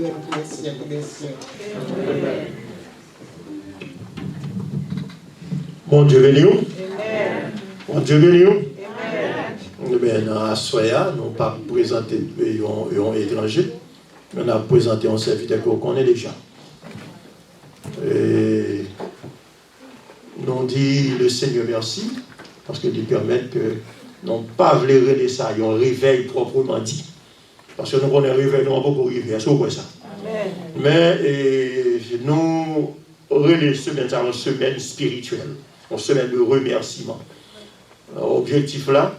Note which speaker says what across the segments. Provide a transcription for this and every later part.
Speaker 1: siècles des siècles des siècles. Amen.
Speaker 2: Mon Dieu béni. Mon Dieu béni. Ben, à Soya, nous n'avons pas présenté un étranger, mais on a présenté un serviteur qu'on connaît déjà. Et nous dit le Seigneur merci, parce qu'il permet que nous ne pas voulu ça, il y a un réveil proprement dit. Parce que nous connaissons un réveil, nous n'avons pas beaucoup de réveil, c'est ça. Mais nous relais semaine, c'est une semaine spirituelle, une semaine de remerciement. Objectif là,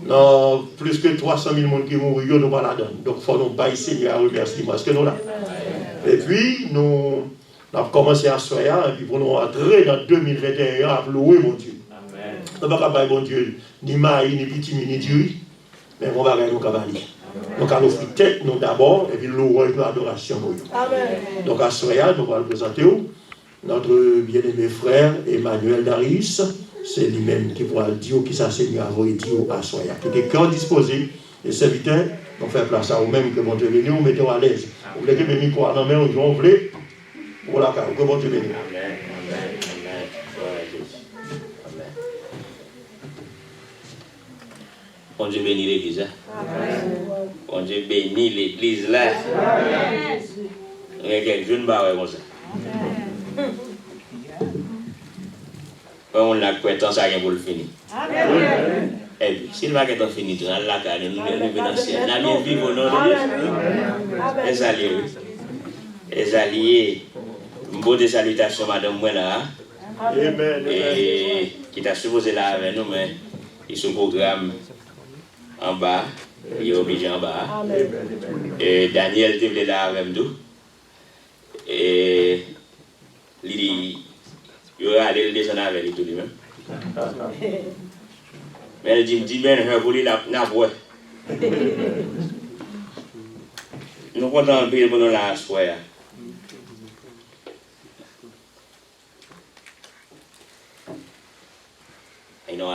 Speaker 2: non, plus que 300 000 personnes qui mourent, nous ne pas la donner. Donc il faut nous bailler Seigneur à remerciement. Est-ce que nous là? Et puis, nous avons commencé à soyer, et puis pour nous entrer dans 2021 à louer mon Dieu. Nous ne pouvons pas bailler mon Dieu, ni maïs, ni petit, ni duri, mais on va gagner nos cavaliers. Donc, à l'offrir tête, nous d'abord, et puis louer avec l'adoration. Donc, à soyer, nous allons présenter notre bien-aimé frère Emmanuel Darius. C'est lui-même qui pourra le dire, qui s'enseigne à vous et dire à Soya. Qui est cœur disposé, et serviteur, on fait place à vous-même, que mon Dieu bénisse, vous mettez à l'aise. Vous voulez que mes micros à la main, vous voulez, pour la carte, que mon Dieu bénisse. Amen.
Speaker 3: Bon Dieu bénit l'église. Bon Dieu bénit l'église là. Il y a quelques jeunes barres comme ça. On a quoi tant ça pour le finir. Et puis, s'il va être fini, nous allons la carrière, nous allons venir dans le ciel. Nous allons vivre au nom de Dieu. Les alliés, une bonne salutation, madame Mouela. Et qui t'a supposé là avec nous, mais ils sont au programme en bas, il est obligé en bas. Et Daniel était là avec nous. Et il y aura aller descendre avec lui tout de même. Mais elle dit bien, je voulais la voix. Nous comptons un peu pour nous la soirée. I know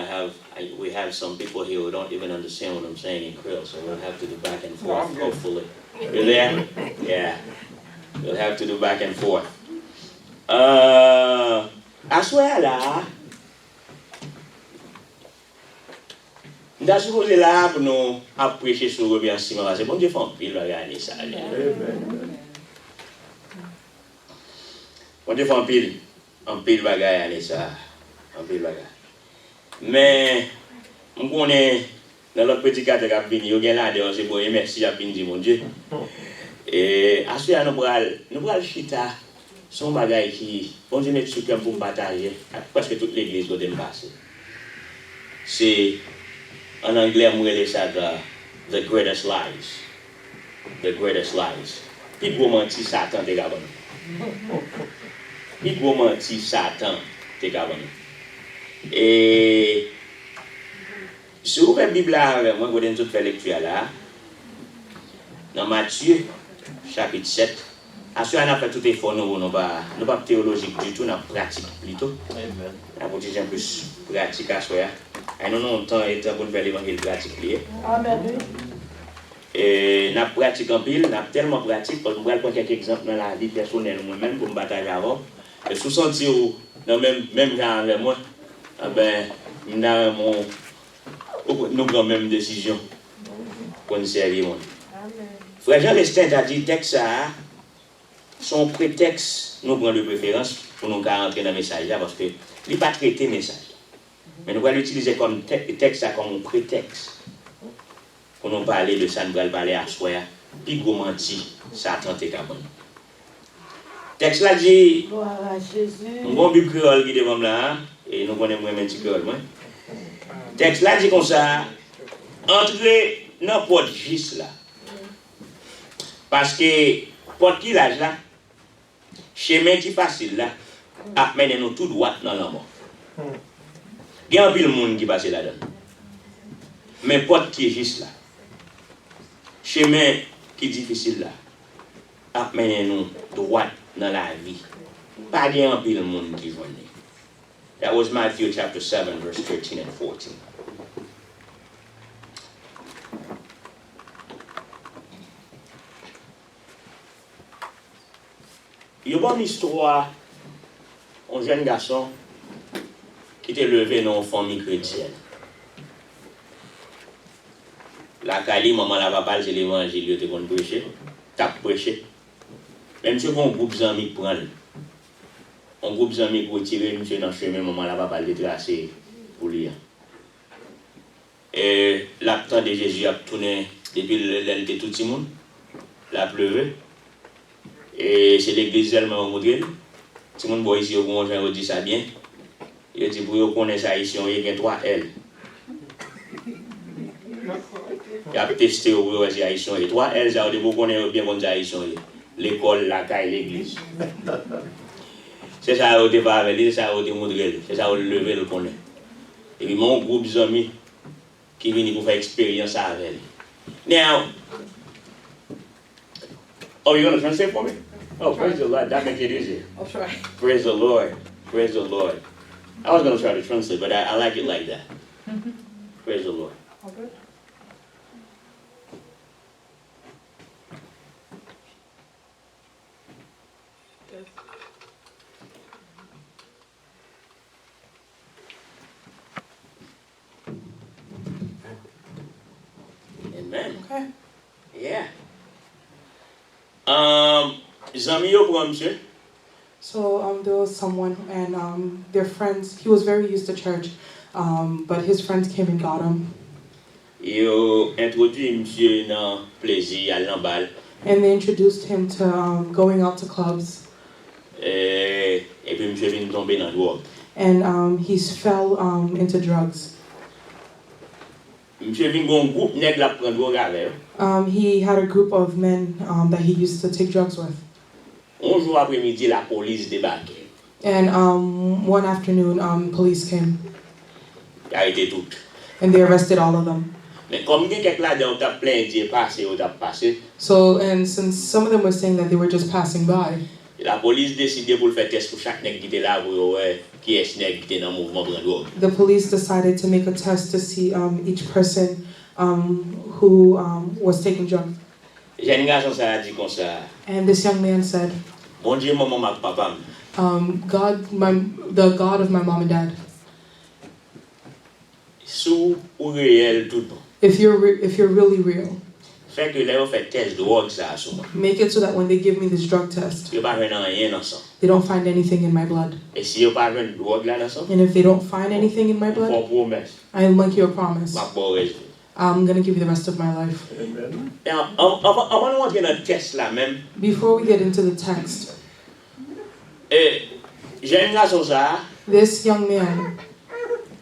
Speaker 3: we have some people here who don't even understand what I'm saying in Creole, so we'll have to do back and forth, hopefully. You there? Yeah. We'll have to do back and forth. À ce là, nous avons supposé là pour nous apprécier ce remerciement. C'est bon Dieu fait un pile, regardez ça. Bon Dieu fait un pile bagaille, ça. Un pile bagaille. Mais, on connaît dans notre petit cadre qui a venu, il y a là, c'est pour merci à venir, mon Dieu. Et à ce là, nous allons chita. Son bagage qui, bon Dieu met sur pour partager, parce que toute l'église doit passer. C'est, en anglais, on dit ça, the greatest lies. The greatest lies. Puis gros menti Satan t'es gabon. Puis gros menti Satan t'es gabon. Et, si vous ouvrez la Bible avec moi, vous allez tout faire lecture là, dans Matthieu, chapitre 7, à ce moment-là, on a fait tout effort, nous ne sommes pas théologiques du tout, nous sommes pratiques plutôt. Nous avons déjà plus pratique à soi. Et nous avons temps et temps pour faire l'évangile pratique. Et nous avons pratique en pile, nous avons tellement pratique, parce que nous allons prendre quelques exemples dans la vie personnelle moi-même pour me batailler avant. Et sous senti dans même genre avec moi, ben, nous avons nos mêmes décisions pour nous servir. Frère Jean Lestin a dit texte ça. Son prétexte, nous prenons de préférence pour nous rentrer dans le message là parce que il n'est pas traité le message. Mais nous allons l'utiliser comme texte comme un prétexte pour nous parler de ça, nous allons parler à soi, puis gros menti, Satan t'es capable. Texte là dit, un bon Bible créole qui est devant là, et nous connaissons un petit créole. Texte là dit comme ça, entrez dans la porte juste là. Parce que, porte qui l'âge là, chemin qui facile là, amène nous tout droit dans la mort. Il y a un peu de monde qui passe là-dedans. Mais porte qui est juste là, chemin qui est difficile là, amène nous droit dans la vie. Pas de un peu de monde qui vient. That was Matthew chapter 7, verse 13 and 14. Il y a une bonne histoire, un jeune garçon qui était levé dans une famille chrétienne. La Kali, maman, la papa, c'est l'évangile, il était qu'on prêcher, tap prêché. Même si on groupe d'amis qui prend, un groupe d'amis qui retire monsieur dans le chemin, maman, la papa, il tracé pour lire. Et l'acte de Jésus a tourné depuis l'été de tout le monde, la pleuvé. Et c'est l'église elle-même montré. Tout le monde voit ici, on dit ça bien. Il dit pour connaître ça ici, il y a 3 L. Il a testé au bureau de Haïtien. 3 L, ça veut dire que vous connaissez bien comme Haïtien. L'école, la caille, l'église. C'est ça que vous avez fait, c'est ça que vous avez montré, c'est ça que vous avez levé le connaît. Et puis mon groupe d'amis qui viennent pour faire expérience avec. Now, oh, you're going to translate for me? Oh, praise the Lord. That makes it easier.
Speaker 4: I'll try.
Speaker 3: Praise the Lord. Praise the Lord. I was going to try to translate, but I like it like that. Praise the Lord.
Speaker 4: All good?
Speaker 3: Amen.
Speaker 4: Okay.
Speaker 3: Yeah. Zami yo pour monsieur.
Speaker 4: So there was someone and their friends, he was very used to church, but his friends came and got him.
Speaker 3: Yo introduit monsieur dans plaisir à l'embal.
Speaker 4: And they introduced him to going out to clubs.
Speaker 3: Et puis monsieur vient tomber dans le drogue.
Speaker 4: And he fell into drugs.
Speaker 3: Monsieur vient un groupe nèg la prendre drogue avec.
Speaker 4: He had a group of men that he used to take drugs with.
Speaker 3: Un jour après-midi la police débarque.
Speaker 4: And one afternoon, police came
Speaker 3: Il a été tout.
Speaker 4: and they arrested all of them.
Speaker 3: Mais comme quelqu'un là dedans t'a plein Dieu passé ou t'a passé,
Speaker 4: So, and since some of them were saying that they were just passing by,
Speaker 3: la police décidé pour faire test pour chaque nèg qui était là pour qui est nèg qui était dans mouvement prendre drogue.
Speaker 4: the police decided to make a test to see each person who was taking drugs.
Speaker 3: Jeune garçon ça a dit comme ça.
Speaker 4: And this young man said,
Speaker 3: Bon Dieu maman ma papa.
Speaker 4: the God of my mom and dad.
Speaker 3: Sous ou réel tout bon.
Speaker 4: If you're really real,
Speaker 3: Fait que là on fait test drogue ça sur moi.
Speaker 4: make it so that when they give me this drug test,
Speaker 3: Yo pas rien dans sang.
Speaker 4: they don't find anything in my blood.
Speaker 3: Et si yo pas drogue là dans sang,
Speaker 4: And if they don't find anything in my blood,
Speaker 3: faut promesse.
Speaker 4: I'll make you a promise.
Speaker 3: Ma bon résultat.
Speaker 4: I'm gonna give you the rest of my life.
Speaker 3: Et avant de rentrer dans le test là même,
Speaker 4: Before we get into the text,
Speaker 3: jeune garçon ça,
Speaker 4: this young man,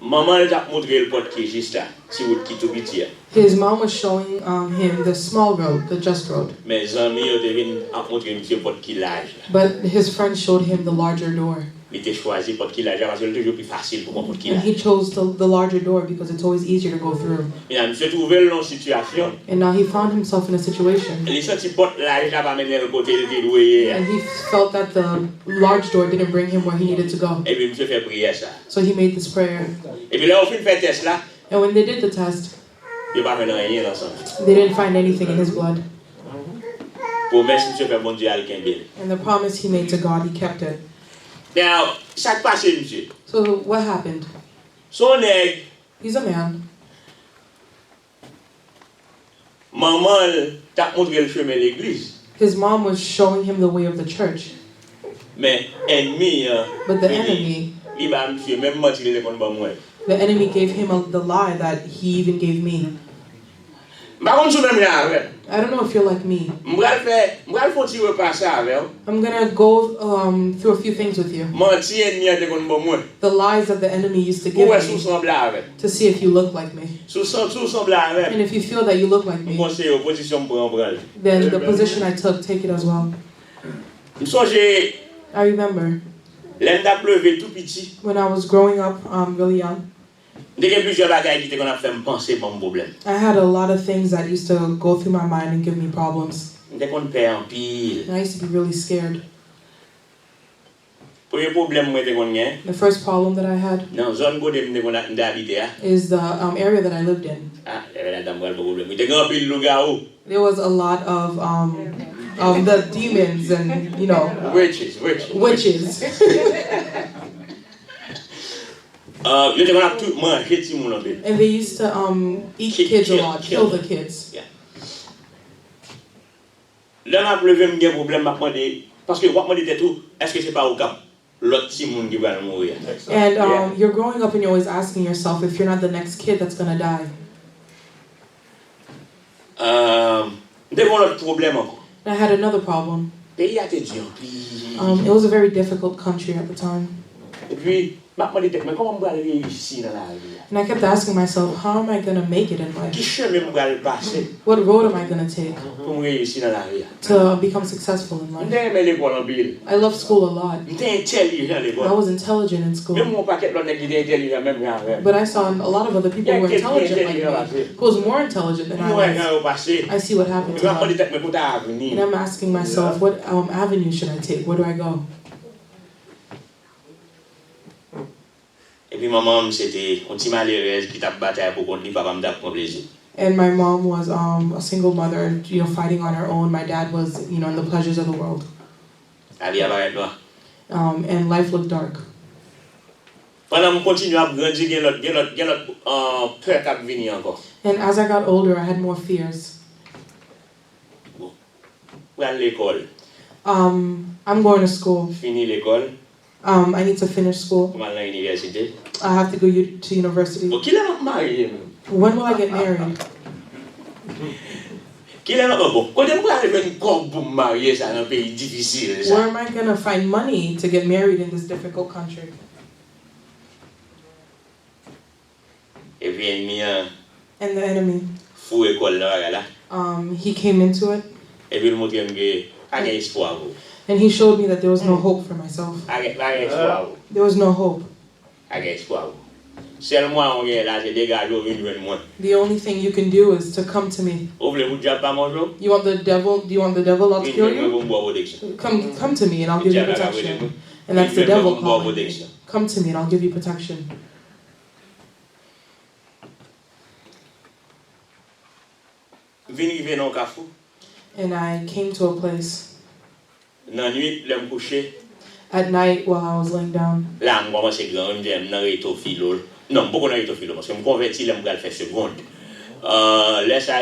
Speaker 3: maman elle t'a montré le pote qui est juste là, si vous qui tout petit.
Speaker 4: his mom was showing him the small road, the just road,
Speaker 3: Mes amis yo te vinn a montrer monsieur pote qui l'âge.
Speaker 4: but his friend showed him the larger door.
Speaker 3: Il était choisi pote qui l'âge parce que c'est toujours plus facile pour mon pote qui
Speaker 4: And
Speaker 3: l'âge.
Speaker 4: he chose the larger door because it's always easier to go through.
Speaker 3: Mais monsieur trouvé dans situation,
Speaker 4: And now he found himself in a situation,
Speaker 3: il senti pote l'âge là pas mener le côté de déloué.
Speaker 4: and he felt that the large door didn't bring him where he needed to go.
Speaker 3: Et puis monsieur fait prière ça.
Speaker 4: So he made this prayer.
Speaker 3: Et puis là on fait faire test là,
Speaker 4: And when they did the test,
Speaker 3: il pas mener rien dans ça.
Speaker 4: they didn't find anything in his blood.
Speaker 3: Pour merci monsieur fait bon Dieu al kembel.
Speaker 4: And the promise he made to God, he kept it.
Speaker 3: Now, ça qui passe monsieur.
Speaker 4: So what happened?
Speaker 3: Son nèg,
Speaker 4: He's a man.
Speaker 3: maman t'a montré le chemin de l'église.
Speaker 4: His mom was showing him the way of the church.
Speaker 3: Mais ennemi,
Speaker 4: But the enemy,
Speaker 3: il va monsieur même menti le kon ba moi.
Speaker 4: the enemy gave him the lie that he even gave me.
Speaker 3: Ba kon sou même là avec.
Speaker 4: I don't know if you're like me.
Speaker 3: M'bral faut ti repas ça avec.
Speaker 4: I'm gonna go through a few things with you.
Speaker 3: Menti ennemi te kon ba moi.
Speaker 4: The lies that the enemy used to give
Speaker 3: Ou est sous
Speaker 4: me
Speaker 3: semble avec.
Speaker 4: to see if you look like me.
Speaker 3: Sous semble avec.
Speaker 4: And if you feel that you look like me,
Speaker 3: Conseil opposition pour en bral.
Speaker 4: then the position I took, take it as well.
Speaker 3: M'songe
Speaker 4: I remember
Speaker 3: l'enda pleuvé tout petit.
Speaker 4: when I was growing up, really young,
Speaker 3: Dès que plusieurs bagages qui te kon a fait me penser mon problème.
Speaker 4: I had a lot of things that used to go through my mind and give me problems.
Speaker 3: Dès qu'on perd en pile.
Speaker 4: And I used to be really scared.
Speaker 3: Premier problème moi te kon gen.
Speaker 4: The first problem that I had
Speaker 3: Dans zone côté me kon habiter a.
Speaker 4: is the area that I lived in.
Speaker 3: Ah, la dame bral problème. Il te grand pile loup-garou.
Speaker 4: There was a lot of the demons and, you know,
Speaker 3: Witches.
Speaker 4: witches.
Speaker 3: Yo te kon ap tout manje ti moun an pe.
Speaker 4: And they used to eat kids a lot, kill the kids.
Speaker 3: Yeah. Là m'a levé me gen problème m'a demandé parce que wap m'a dit tout, est-ce que c'est pas au cap l'autre ti moun qui va mourir.
Speaker 4: And you're growing up and you're always asking yourself if you're not the next kid that's going to die.
Speaker 3: Devant l'autre problème encore.
Speaker 4: And I had another problem.
Speaker 3: Pays a été dur.
Speaker 4: It was a very difficult country at the time.
Speaker 3: Et puis m'a demandé mais comment m'va aller ici dans la vie?
Speaker 4: And I kept asking myself, how am I going to make it in
Speaker 3: Qui
Speaker 4: life?
Speaker 3: chemin m'va aller passer
Speaker 4: What road am I going to take
Speaker 3: pour me réussir dans la vie?
Speaker 4: to become successful in life?
Speaker 3: M'te aimé l'école en pile.
Speaker 4: I love school a lot.
Speaker 3: M'te intelligent à
Speaker 4: I
Speaker 3: l'école.
Speaker 4: was intelligent in
Speaker 3: Même
Speaker 4: school.
Speaker 3: mon paquet l'autre qui était intelligent même avec.
Speaker 4: But I saw a lot of other people who were intelligent like me, who was more intelligent than I
Speaker 3: Moi
Speaker 4: was.
Speaker 3: quand au passé,
Speaker 4: I see what happened to
Speaker 3: m'a demandé
Speaker 4: them.
Speaker 3: mais pour ta avenir.
Speaker 4: And I'm asking myself, what avenue should I take? Where do I go?
Speaker 3: Et puis maman c'était un petit malheureuse qui t'a bataille pour qu'on lui papa me prendre plaisir.
Speaker 4: And my mom was a single mother, you know, fighting on her own. My dad was, you know, in the pleasures of the world.
Speaker 3: La vie apparaît toi.
Speaker 4: And life looked dark.
Speaker 3: Pendant que je continue à grandir, il y a l'autre peur qui venir encore.
Speaker 4: And as I got older, I had more fears.
Speaker 3: Pour aller à l'école,
Speaker 4: I'm going to school.
Speaker 3: finir l'école,
Speaker 4: I need to finish school.
Speaker 3: pour aller à l'université.
Speaker 4: I have to go to university.
Speaker 3: Bon, qui est marié?
Speaker 4: When will I get married?
Speaker 3: Qui est bon? Quand on va aller pour me marier, c'est un pays difficile.
Speaker 4: Where am I going to find money to get married in this difficult country?
Speaker 3: Et puis, il
Speaker 4: And the enemy,
Speaker 3: fou école là.
Speaker 4: he came into it,
Speaker 3: Et puis, il montre que il y a espoir.
Speaker 4: and he showed me that there was no hope for myself.
Speaker 3: Il y a espoir.
Speaker 4: There was no hope.
Speaker 3: Il y a espoir. Seulement, on est là, c'est dégagé, on vient de moi.
Speaker 4: The only thing you can do is to come to me.
Speaker 3: Vous voulez vous dire pas manger?
Speaker 4: You want the devil? Do you want the devil not to kill you?
Speaker 3: you?
Speaker 4: Come to me, and I'll give you protection. And that's the devil calling me. Come to me, and I'll give you protection. And I came to a place
Speaker 3: La nuit, je me coucher.
Speaker 4: at night while I was laying down.
Speaker 3: Là, je commence à grandir, je suis dans le philo. Non, beaucoup dans le philo, parce que je me convertis, je me faire seconde. Là, ça,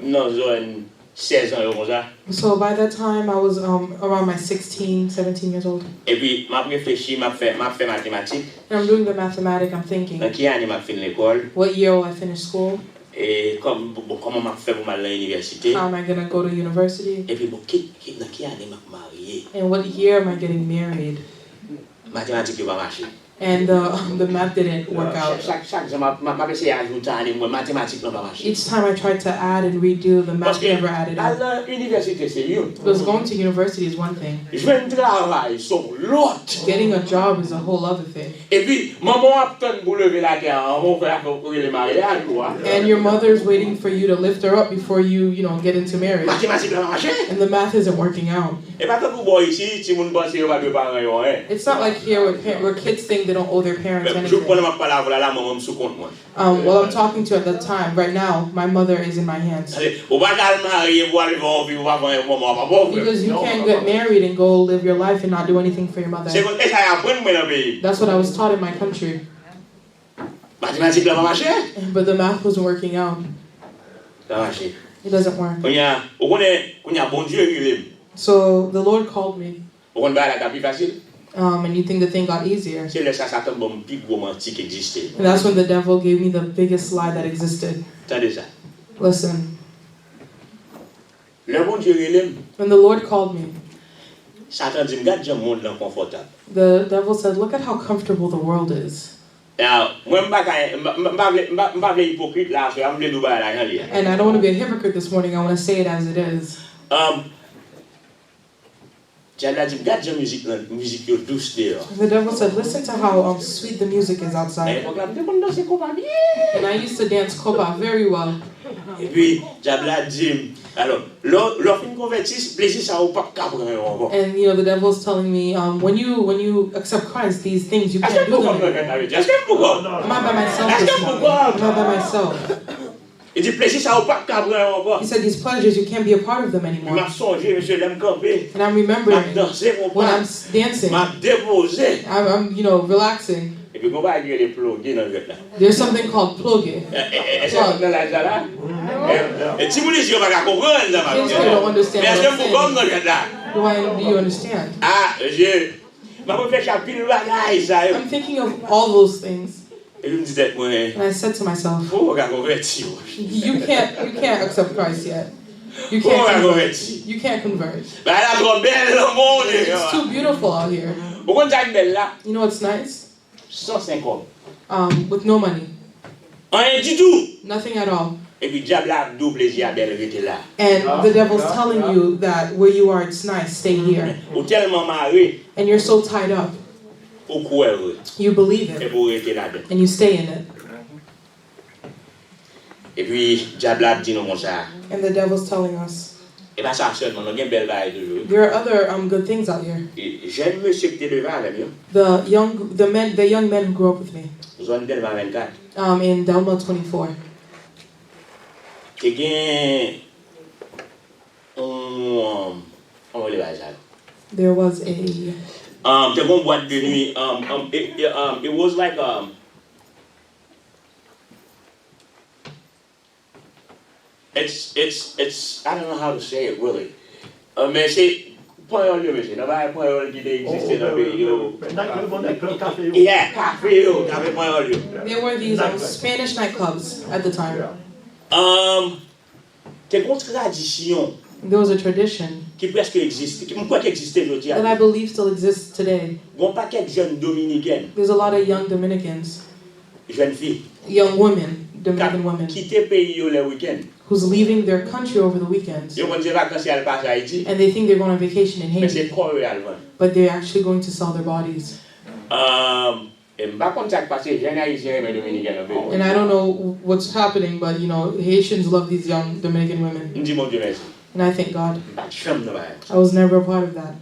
Speaker 3: dans zone 16 ans, comme ça.
Speaker 4: So by that time, I was around my 16, 17 years old.
Speaker 3: Et puis, je réfléchis, je fais mathématiques.
Speaker 4: And I'm doing the mathematics, I'm thinking,
Speaker 3: Dans quelle année je finis l'école?
Speaker 4: what year will I finish school?
Speaker 3: Et comment je fais pour aller à l'université?
Speaker 4: How am I going to go to university?
Speaker 3: Et puis, dans quelle année je marié?
Speaker 4: And what year am I getting married?
Speaker 3: Mathématiques ne va pas marcher.
Speaker 4: And the math didn't work out.
Speaker 3: Chaque jour, je essayé d'ajouter un année, mathématiques ne va pas marcher.
Speaker 4: Each time I tried to add and redo, the
Speaker 3: Parce
Speaker 4: math
Speaker 3: que
Speaker 4: never added up.
Speaker 3: à l'université, c'est mieux.
Speaker 4: Because going to university is one thing.
Speaker 3: Je vais travailler sur l'autre.
Speaker 4: Getting a job is a whole other thing.
Speaker 3: Et puis, maman a peut-être pour lever la terre, mon frère pour le mariage, quoi.
Speaker 4: And your mother's waiting for you to lift her up before you get into marriage.
Speaker 3: Mathématiques ne va pas marcher.
Speaker 4: And the math isn't working out.
Speaker 3: Et pas comme vous ici, si vous ne pensez pas de parents, hein.
Speaker 4: It's not like here where kids think they don't owe their parents
Speaker 3: Je
Speaker 4: anything.
Speaker 3: prends ma parole là, maman me sous compte moi.
Speaker 4: Well, I'm talking to at that time, right now, my mother is in my hands.
Speaker 3: Allez, on va pas marier, on va aller voir, on va voir maman, pas bon.
Speaker 4: Because you can't get married and go live your life and not do anything for your mother.
Speaker 3: C'est comme ça apprendre moi dans pays.
Speaker 4: That's what I was taught in my country.
Speaker 3: Mathématiques ne va pas marcher.
Speaker 4: But the math wasn't working out.
Speaker 3: Ça va marcher.
Speaker 4: It doesn't work.
Speaker 3: On y a bon Dieu qui
Speaker 4: So the Lord called me.
Speaker 3: on va la plus facile.
Speaker 4: And you think the thing got easier.
Speaker 3: C'est le Satan bon plus romantique existait.
Speaker 4: And that's when the devil gave me the biggest lie that existed.
Speaker 3: Attendez ça.
Speaker 4: Listen,
Speaker 3: Le bon Dieu il
Speaker 4: when the Lord called me,
Speaker 3: Satan dit regarde le monde là confortable.
Speaker 4: the devil said, look at how comfortable the world is.
Speaker 3: Now, moi m'pa hypocrite là, je vais me douba la gens.
Speaker 4: And I don't want to be a hypocrite this morning. I want to say it as it is.
Speaker 3: J'allais dire regarde la musique douce dehors.
Speaker 4: The devil said, listen to how sweet the music is outside. And I used to dance kopa very well.
Speaker 3: Et puis, j'allais dire alors, l'offre une convertisse, plaisir ça ou pas capable.
Speaker 4: And the devil's telling me, when you accept Christ, these things you can't do them anymore. I'm not by myself this morning. I'm not by myself.
Speaker 3: Il dit, plaisir, ça n'a pas de cabrin encore.
Speaker 4: He said, these pleasures, you can't be a part of them
Speaker 3: Il
Speaker 4: anymore.
Speaker 3: m'a songé, monsieur, l'aime camper.
Speaker 4: And I'm
Speaker 3: M'a
Speaker 4: remembering
Speaker 3: dansé, mon
Speaker 4: when
Speaker 3: père.
Speaker 4: I'm dancing,
Speaker 3: M'a déposé.
Speaker 4: I'm you know, relaxing.
Speaker 3: Et puis, on va aller les ploguer dans le là.
Speaker 4: There's something called plogue.
Speaker 3: Est-ce que vous avez là? Et si vous dites, je ne vais pas comprendre, ça va.
Speaker 4: Kids here don't understand
Speaker 3: Mais est-ce
Speaker 4: what
Speaker 3: que
Speaker 4: I'm
Speaker 3: vous comprenez
Speaker 4: saying.
Speaker 3: là?
Speaker 4: Do you understand?
Speaker 3: Ah, je. Ma réfléchi à pile bagaille, ça.
Speaker 4: I'm thinking of all those things.
Speaker 3: Et je me disais, moi,
Speaker 4: And I said to myself,
Speaker 3: faut regarder convertir.
Speaker 4: you can't accept Christ yet. You
Speaker 3: Faut
Speaker 4: can't
Speaker 3: regarder
Speaker 4: convert.
Speaker 3: convertir.
Speaker 4: You can't convert.
Speaker 3: Bah, elle a trop belle, le monde.
Speaker 4: It's too beautiful out here.
Speaker 3: Vous comprenez ça belle là?
Speaker 4: You know what's nice?
Speaker 3: 150.
Speaker 4: With no money.
Speaker 3: Rien du tout.
Speaker 4: Nothing at all.
Speaker 3: Et puis, diable a double plaisir à belle rester là.
Speaker 4: And the devil's telling you that where you are, it's nice, stay here.
Speaker 3: Ou tellement marré,
Speaker 4: And you're so tied up.
Speaker 3: ou quoi heureux.
Speaker 4: You believe
Speaker 3: Et
Speaker 4: it.
Speaker 3: pour rester là-dedans.
Speaker 4: And you stay in it.
Speaker 3: Et puis, diable a dit nous comme ça.
Speaker 4: And the devil's telling us.
Speaker 3: Et pas ça seulement, on a une belle baille toujours.
Speaker 4: There are other good things out here.
Speaker 3: Et j'aime monsieur qui était devant avec nous.
Speaker 4: The young men who grew up with me.
Speaker 3: Zone Delma 24.
Speaker 4: In Delma 24.
Speaker 3: Qui gagne on va les bailler ça.
Speaker 4: There was a
Speaker 3: The one boîte de nuit. It was like it's I don't know how to say it really. Mais c'est point au lieu monsieur. Là-bas point au lieu qui existe dans le pays. Yeah, café yo, café point au lieu.
Speaker 4: there were these Spanish nightclubs at the time.
Speaker 3: T'es une tradition
Speaker 4: There was a tradition
Speaker 3: qui presque existe, qui quoi qui existe aujourd'hui.
Speaker 4: that I believe still exists today.
Speaker 3: Bon paquet de jeunes dominicaines,
Speaker 4: There's a lot of young Dominicans,
Speaker 3: jeunes filles,
Speaker 4: young women, Dominican women,
Speaker 3: quitter pays yo le week-end.
Speaker 4: who's leaving their country over the weekends.
Speaker 3: Yo vont dire vacances à passer à Haïti,
Speaker 4: And they think they're going on vacation in
Speaker 3: mais
Speaker 4: Haiti,
Speaker 3: c'est quoi réellement?
Speaker 4: but they're actually going to sell their bodies.
Speaker 3: Et pas comme ça que parce que jeunes haïtiens mais dominicains en fait.
Speaker 4: And I don't know what's happening, but you know, Haitians love these young Dominican women.
Speaker 3: On dit mon Dieu merci.
Speaker 4: And I thank God.
Speaker 3: Pas de chambre là-bas.
Speaker 4: I was never a part of that.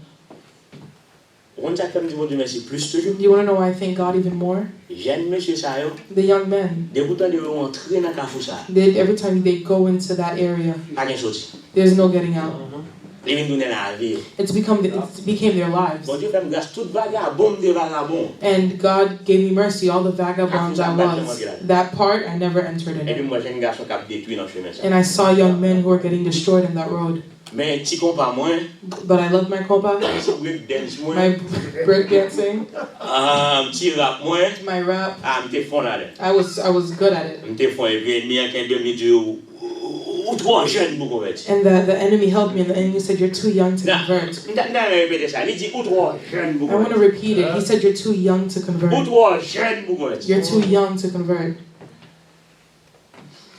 Speaker 3: On dit comme dit mon Dieu merci plus toujours.
Speaker 4: Do you want to know why I thank God even more?
Speaker 3: Jeunes monsieur ça yo,
Speaker 4: The young men,
Speaker 3: des boutons de rentrer dans cafou ça.
Speaker 4: every time they go into that area,
Speaker 3: Pas gain sorti.
Speaker 4: there's no getting out.
Speaker 3: Les vins donner la vie.
Speaker 4: It became their lives.
Speaker 3: Bon Dieu fait me grâce toute vagabond de vagabond.
Speaker 4: And God gave me mercy, all the vagabonds I was. That part, I never entered in
Speaker 3: Et puis
Speaker 4: it.
Speaker 3: moi j'ai un garçon qui a détruit dans le chemin ça.
Speaker 4: And I saw young men who were getting destroyed in that road.
Speaker 3: Mais petit compas moins,
Speaker 4: But I loved my compa,
Speaker 3: petit break dance moins,
Speaker 4: my breakdancing,
Speaker 3: petit rap moins,
Speaker 4: my rap.
Speaker 3: m'te fond là.
Speaker 4: I was good at it.
Speaker 3: M'te fond et puis ni un demi Dieu ou trop jeune pour convertir.
Speaker 4: And the enemy held me, and the enemy said, "You're too young to convert."
Speaker 3: N'a répéter ça, il dit ou trop jeune pour
Speaker 4: I want to
Speaker 3: convertir.
Speaker 4: repeat it. He said, "You're too young to
Speaker 3: Ou
Speaker 4: convert.
Speaker 3: trop jeune pour convertir.
Speaker 4: You're too young to convert."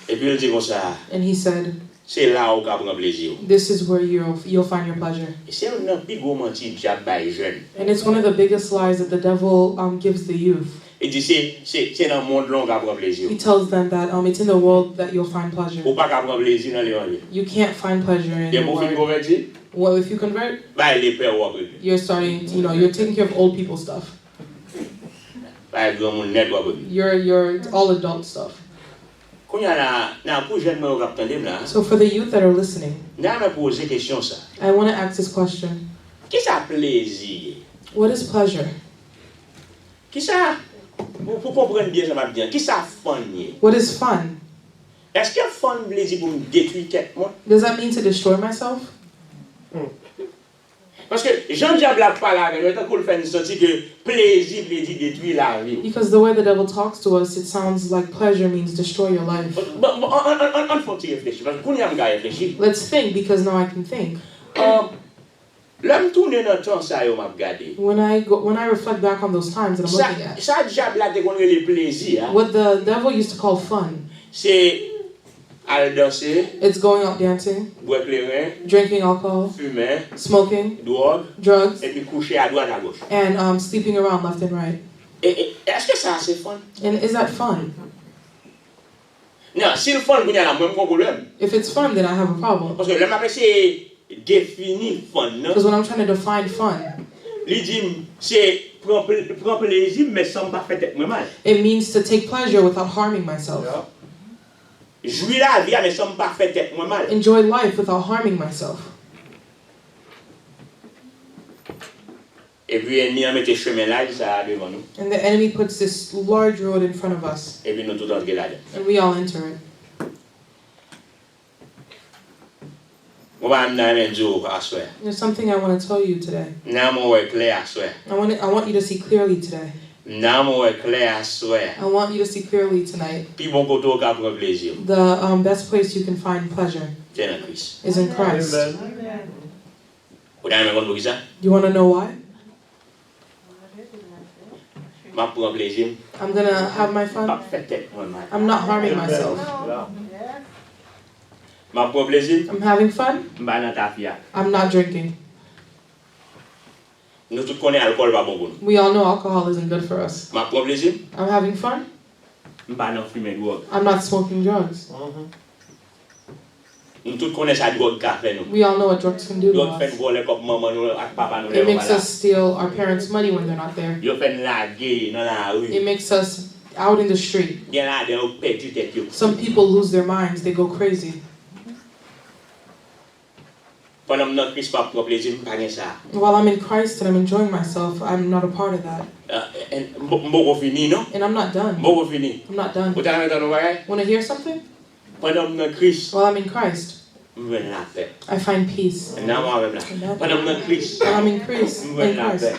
Speaker 3: Et puis il dit comme ça,
Speaker 4: And he said,
Speaker 3: c'est là où on prend plaisir.
Speaker 4: "This is where you'll find your pleasure."
Speaker 3: Et c'est un plus gros menti diable bail jeune.
Speaker 4: And it's one of the biggest lies that the devil gives the youth.
Speaker 3: Il dit c'est dans le monde long qu'on prend plaisir.
Speaker 4: He tells them that it's in the world that you'll find pleasure.
Speaker 3: Ou pas qu'on prend plaisir dans les lieux.
Speaker 4: You can't find pleasure in
Speaker 3: Et
Speaker 4: the
Speaker 3: pour faire
Speaker 4: world.
Speaker 3: convertir,
Speaker 4: Well, if you convert,
Speaker 3: bah les pères ou après.
Speaker 4: you're starting, you're taking care of old people stuff.
Speaker 3: Bah grand monde net ou après.
Speaker 4: You're all adult stuff.
Speaker 3: Quand il y a na pour jeune moi qui attendent là,
Speaker 4: So for the youth that are listening,
Speaker 3: n'a me poser question ça.
Speaker 4: I want to ask this question.
Speaker 3: Qui ça plaisir?
Speaker 4: What is pleasure?
Speaker 3: Qui ça pour comprendre bien ça va bien. Qui ça fun?
Speaker 4: What is fun?
Speaker 3: Est-ce que fun plaisir pour me détruire quelqu'un?
Speaker 4: Does that mean to destroy myself?
Speaker 3: Parce que Jean Diable a parlé avec nous, tant qu'on le fait nous sentir que plaisir plaisir détruire la vie.
Speaker 4: Because the way the devil talks to us, it sounds like pleasure means destroy your life.
Speaker 3: On faut y réfléchir parce que quand il y a un gars réfléchir.
Speaker 4: Let's think, because now I can think.
Speaker 3: L'homme tourne dans le temps ça yo m'a regardé.
Speaker 4: When I reflect back on those times that I'm looking at,
Speaker 3: Ça Diable a déconné les plaisirs.
Speaker 4: what the devil used to call fun,
Speaker 3: C'est aller danser,
Speaker 4: it's going out dancing,
Speaker 3: boire clairin,
Speaker 4: drinking alcohol,
Speaker 3: fumer,
Speaker 4: smoking,
Speaker 3: drogue,
Speaker 4: drugs,
Speaker 3: et puis coucher à droite à gauche.
Speaker 4: and sleeping around left and right.
Speaker 3: Et est-ce que ça c'est fun?
Speaker 4: And is that fun?
Speaker 3: Non, si le fun il y a la même problème.
Speaker 4: If it's fun, then I have a problem.
Speaker 3: Parce que le m'a c'est définir fun, non?
Speaker 4: Because when I'm trying to define fun,
Speaker 3: Il dit c'est prendre plaisir mais sans pas faire tête mal.
Speaker 4: it means to take pleasure without harming myself.
Speaker 3: Jouir la vie, mais sans pas faire tête moi mal.
Speaker 4: Enjoy life without harming myself.
Speaker 3: Et puis, ennemi a mis ce chemin là, ça devant nous.
Speaker 4: And the enemy puts this large road in front of us,
Speaker 3: Et puis, nous tous entrer là-dedans.
Speaker 4: and we all enter it.
Speaker 3: On va amener un jour à soir.
Speaker 4: There's something I want to tell you today.
Speaker 3: N'a mon clair à soir.
Speaker 4: I want you to see clearly today.
Speaker 3: N'a mon clair à soir.
Speaker 4: I want you to see clearly tonight.
Speaker 3: Puis bon côté au cap prendre plaisir.
Speaker 4: The best place you can find pleasure
Speaker 3: C'est en Christ.
Speaker 4: is in Christ.
Speaker 3: Vous avez même compris ça?
Speaker 4: You want to know why?
Speaker 3: Ma prendre plaisir.
Speaker 4: I'm gonna have my
Speaker 3: Pas
Speaker 4: fun.
Speaker 3: faire tête moi mal.
Speaker 4: I'm not harming myself.
Speaker 3: Ma prendre plaisir.
Speaker 4: I'm having fun.
Speaker 3: M'ba dans ta fia.
Speaker 4: I'm not drinking.
Speaker 3: Nous tous connaissons alcool pas bon pour nous.
Speaker 4: We all know alcohol isn't good for us.
Speaker 3: Ma prendre plaisir.
Speaker 4: I'm having fun.
Speaker 3: M'ba dans fumer drogue.
Speaker 4: I'm not smoking drugs.
Speaker 3: Nous tous connaissons la drogue qu'a fait nous.
Speaker 4: We all know what drugs can do to
Speaker 3: Drogue fait
Speaker 4: us.
Speaker 3: voler comme maman nous ak papa nous
Speaker 4: It makes
Speaker 3: là.
Speaker 4: us steal our parents' money when they're not there.
Speaker 3: Yo fait laguer dans la
Speaker 4: It
Speaker 3: rue.
Speaker 4: makes us out in the street.
Speaker 3: Bien là des perdu tête yo.
Speaker 4: Some people lose their minds, they go crazy.
Speaker 3: Pendant notre Christ pas prendre plaisir, pas rien ça.
Speaker 4: While I'm in Christ and I'm enjoying myself, I'm not a part of that.
Speaker 3: M'bo fini non?
Speaker 4: And I'm not done.
Speaker 3: M'bo fini.
Speaker 4: I'm not done.
Speaker 3: Vous t'avez dans nos bagages?
Speaker 4: Want to hear something?
Speaker 3: Pendant notre Christ,
Speaker 4: While I'm in Christ,
Speaker 3: m'ven la paix.
Speaker 4: I find peace.
Speaker 3: Non moi même là. Pendant notre Christ,
Speaker 4: While I'm in Christ,
Speaker 3: m'ven la paix.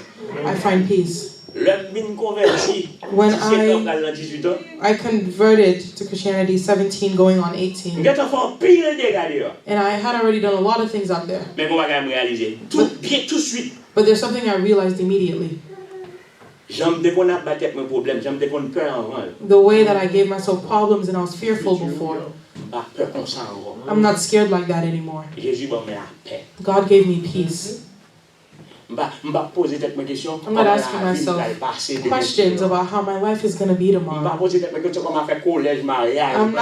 Speaker 4: I find peace.
Speaker 3: L'homme bin converti.
Speaker 4: When
Speaker 3: 17 ans, dans 18 ans.
Speaker 4: I converted to Christianity 17 going on 18.
Speaker 3: M'gèt fait pile dégâts dehors.
Speaker 4: And I had already done a lot of things out there.
Speaker 3: Mais comment va réaliser? Tout bien tout de suite.
Speaker 4: But there's something I realized immediately.
Speaker 3: J'aime dès qu'on a battu mes problèmes, j'aime dès qu'on peur avant.
Speaker 4: The way that I gave myself problems and I was fearful before.
Speaker 3: Pas peur comme ça encore.
Speaker 4: I'm not scared like that anymore.
Speaker 3: Jésus m'a mis la paix.
Speaker 4: God gave me peace.
Speaker 3: M'ba poser tête mes questions.
Speaker 4: I'm not asking myself questions about how my life is going to be
Speaker 3: M'ba
Speaker 4: tomorrow.
Speaker 3: poser tête mes questions comment faire collège, mariage.
Speaker 4: I'm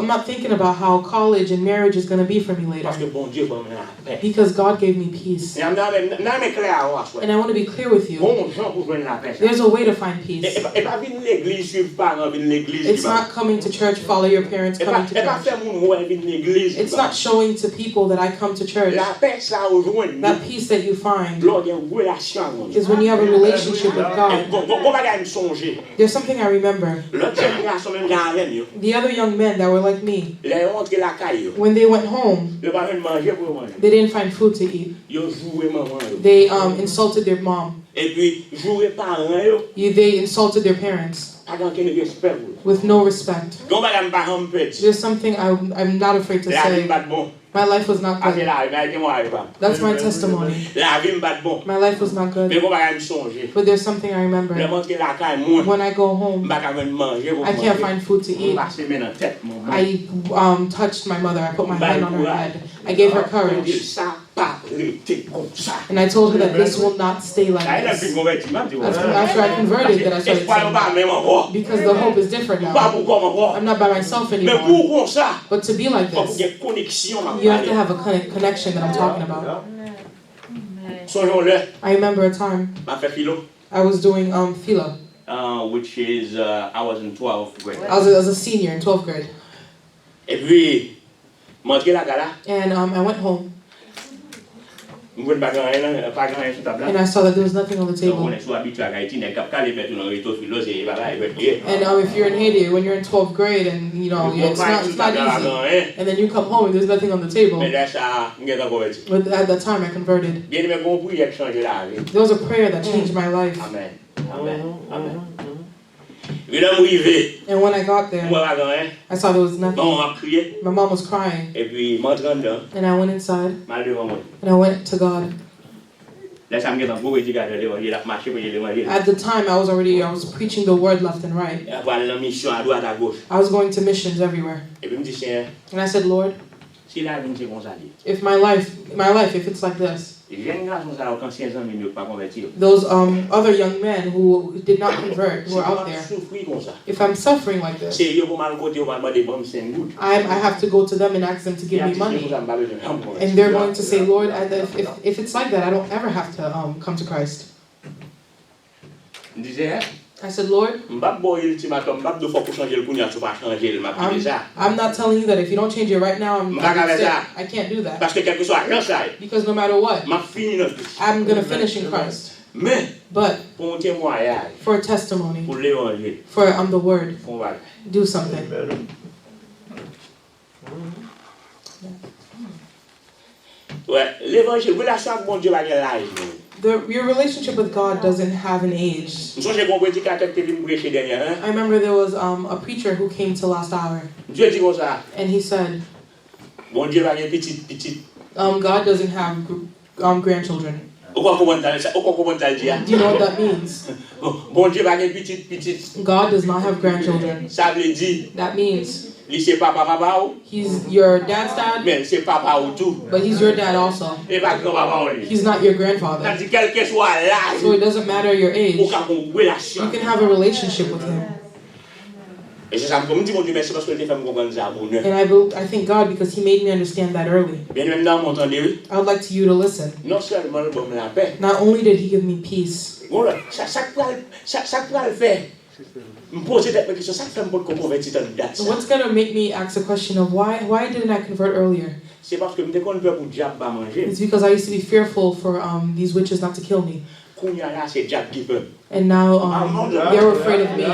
Speaker 4: not thinking about how college and marriage is going to be for me
Speaker 3: Parce que
Speaker 4: later.
Speaker 3: bon Dieu m'a mis la paix.
Speaker 4: Because God gave me peace.
Speaker 3: Et on a même clair à voir.
Speaker 4: And I want to be clear with you.
Speaker 3: Bon gens pour joindre la paix.
Speaker 4: There's a way to find
Speaker 3: Et
Speaker 4: peace.
Speaker 3: pas venir l'église, suivre parents, venir l'église.
Speaker 4: It's not coming to church, follow your parents,
Speaker 3: Et
Speaker 4: coming to
Speaker 3: pas
Speaker 4: church.
Speaker 3: faire mon ouais venir l'église.
Speaker 4: It's not showing to people that I come to church.
Speaker 3: La paix ça rejoindre.
Speaker 4: That peace that you find
Speaker 3: Lors d'une relation.
Speaker 4: is when you have a relationship with God.
Speaker 3: Bon bagage me songer.
Speaker 4: There's something I remember.
Speaker 3: L'autre génération même avec yo.
Speaker 4: The other young men that were like me,
Speaker 3: Les rentré la caille.
Speaker 4: when they went home,
Speaker 3: Le pas manger pour manger.
Speaker 4: they didn't find food to eat.
Speaker 3: Yo jouer maman yo.
Speaker 4: They insulted their mom.
Speaker 3: Et puis jouer parents yo.
Speaker 4: They insulted their parents
Speaker 3: Pas dans quel respect.
Speaker 4: with no respect.
Speaker 3: Gon bagage pas en petit.
Speaker 4: There's something I'm not afraid to
Speaker 3: La vie
Speaker 4: say.
Speaker 3: pas bon.
Speaker 4: My life was not
Speaker 3: Avec
Speaker 4: good.
Speaker 3: la vie moi pas.
Speaker 4: That's my testimony.
Speaker 3: La vie pas bon.
Speaker 4: My life was not
Speaker 3: Mais
Speaker 4: good.
Speaker 3: gon bagage me songer.
Speaker 4: But there's something I
Speaker 3: Le
Speaker 4: remember.
Speaker 3: monter la caille moi.
Speaker 4: When I go home,
Speaker 3: Pas capable manger pour
Speaker 4: I can't find food to eat.
Speaker 3: Pas semer dans tête mon.
Speaker 4: I touched my mother. I put my hand on her head. I gave her courage.
Speaker 3: Ça pas rester comme ça.
Speaker 4: And I told her that this will not stay like
Speaker 3: Ça il a
Speaker 4: this.
Speaker 3: plus converti même tu vois.
Speaker 4: That's after I converted that I started
Speaker 3: Espoir
Speaker 4: saying
Speaker 3: pas
Speaker 4: that.
Speaker 3: même encore.
Speaker 4: Because the hope is different
Speaker 3: Pas
Speaker 4: now.
Speaker 3: pour comme encore.
Speaker 4: I'm not by myself
Speaker 3: Mais
Speaker 4: anymore.
Speaker 3: pour comme ça.
Speaker 4: But to be like
Speaker 3: Faut
Speaker 4: this,
Speaker 3: qu'il y ait connexion ma
Speaker 4: you have to have a connection that I'm talking about.
Speaker 3: Songeons-le.
Speaker 4: I remember a time
Speaker 3: M'a fait philo.
Speaker 4: I was doing philo.
Speaker 3: Which is I was in 12th grade.
Speaker 4: I was a senior in 12th grade.
Speaker 3: Et puis monter la gala.
Speaker 4: And I went home
Speaker 3: M'voulais pas grand sur table.
Speaker 4: and I saw that there was nothing on the
Speaker 3: Donc on
Speaker 4: table.
Speaker 3: est soit habitué à Haïti, n'est cap calé mettre dans réto philo c'est voilà et bien.
Speaker 4: And if you're in Haiti, when you're in 12th grade and it's not easy. And then you come home and there's nothing on the table.
Speaker 3: Mais là ça m'est encore converti.
Speaker 4: But at that time I converted.
Speaker 3: Bien mais bon prière changer la vie.
Speaker 4: There was a prayer that changed my life.
Speaker 3: Amen. Amen. Amen. Il a arrivé.
Speaker 4: And when I got there,
Speaker 3: Moi pas grand.
Speaker 4: I saw there was nothing.
Speaker 3: Bon, on a crié
Speaker 4: My mom was crying.
Speaker 3: et puis m'entrant dedans,
Speaker 4: And I went inside
Speaker 3: mal devant moi.
Speaker 4: and I went to God.
Speaker 3: Là ça me dans beaucoup éducateur il a marché pour l'évangile.
Speaker 4: At the time I was preaching the word left and right.
Speaker 3: Avoir la mission à droite à gauche.
Speaker 4: I was going to missions everywhere.
Speaker 3: Et puis me dit Seigneur,
Speaker 4: And I said, Lord,
Speaker 3: si la vie c'est comme ça dit.
Speaker 4: if my life, if it's like this,
Speaker 3: Jeune garçon ça quand 16 ans mais pas converti.
Speaker 4: those other young men who did not convert, who are out there,
Speaker 3: Souffrir comme ça.
Speaker 4: if I'm suffering like this,
Speaker 3: C'est yo pour mal côté on va demander bon 5 gouttes.
Speaker 4: I have to go to them and ask them to give me money. And they're going to say, Lord, if it's like that, I don't ever have to come to Christ.
Speaker 3: Me disait
Speaker 4: I said, Lord, I'm not telling you that if you don't change it right now, I can't do that. Because no matter what, I'm going to finish in Christ. But for a testimony, for the word, do something. Your relationship with God doesn't have an age. I remember there was a preacher who came to last hour, and he said, God doesn't have grandchildren. Do you know what that means? God does not have grandchildren. That means he's your dad's dad, but he's your dad also. He's not your grandfather. So it doesn't matter your age. You can have a relationship with him. And I thank God because he made me understand that early. I would like you to listen. Not only did he give me peace, what's going to make me ask the question of why didn't I convert earlier? It's because I used to be fearful for these witches not to kill me. And now they're afraid of me. Do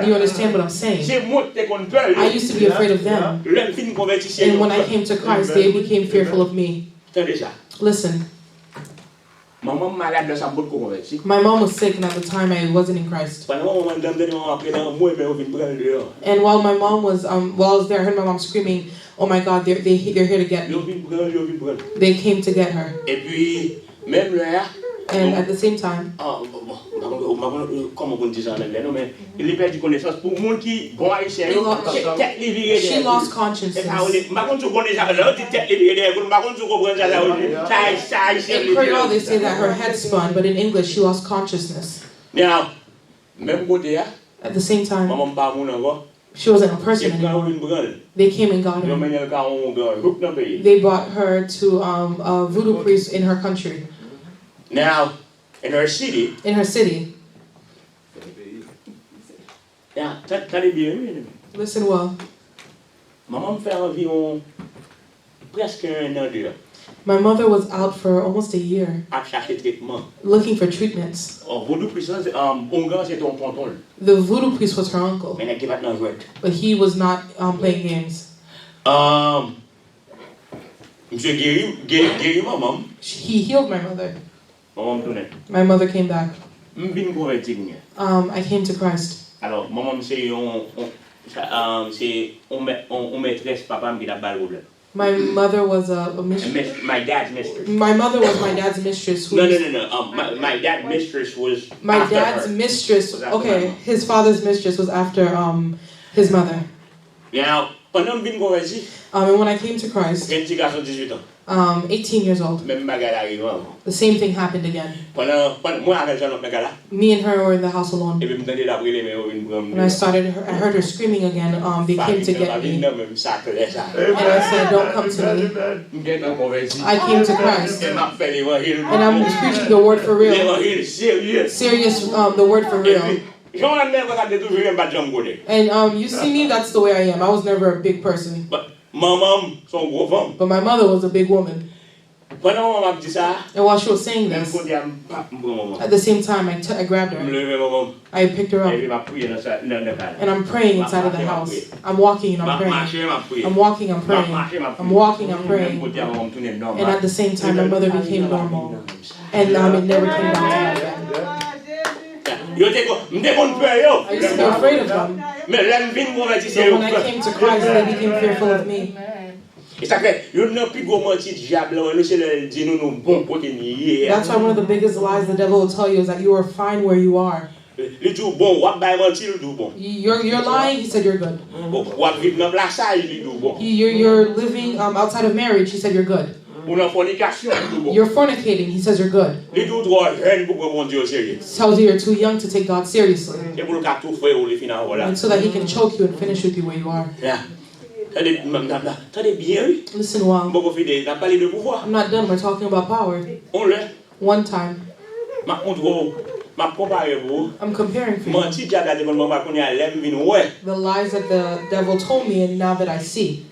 Speaker 4: you understand what I'm saying? I used to be afraid of them. And when I came to Christ, they became fearful of me. Listen. My mom was sick, and at the time I wasn't in Christ. And while my mom was, while I was there, I heard my mom screaming, "Oh my God, they're here to get me." They came to get her. And at the same time, she lost consciousness. In Creole, they say that her head spun, but in English, she lost consciousness. Now, at the same time, she wasn't a person anymore. They came and got her. They brought her to a voodoo priest in her country.
Speaker 3: Now, in her city. Now,
Speaker 4: listen well. My mother was out for almost a year looking for treatments. The voodoo priest was her uncle, but he was not playing games. He healed my mother. My mother came back. I came to Christ. My mother was a mistress.
Speaker 3: My dad's mistress.
Speaker 4: My mother was my dad's mistress.
Speaker 3: No. My dad's mistress was.
Speaker 4: My dad's mistress. Okay, his father's mistress was after his mother.
Speaker 3: Now,
Speaker 4: and when I came to Christ, 18 years old, the same thing happened again. Me and her were in the house alone. And I heard her screaming again. They came to get me. And I said, "Don't come to me." I came to Christ. And I'm preaching the word for real. Serious, the word for real. And you see me, that's the way I am. I was never a big person. But my mother was a big woman. And while she was saying this, at the same time, I grabbed her. I picked her up. And I'm praying inside of the house. I'm walking and I'm praying. I'm walking, I'm praying. I'm walking, I'm praying. And at the same time, my mother became normal. And it never came down to that again. I used to be afraid of them. But when I came to Christ, they became fearful of me. That's why one of the biggest lies the devil will tell you is that you are fine where you are. You're lying, he said you're good. You're living outside of marriage, he said you're good. You're fornicating, he says you're good. Tells you you're too young to take God seriously. And so that he can choke you and finish with you where you are. Listen well. I'm not done, we're talking about power. One time,
Speaker 3: I'm
Speaker 4: comparing for you. The lies that the devil told me, and now that I see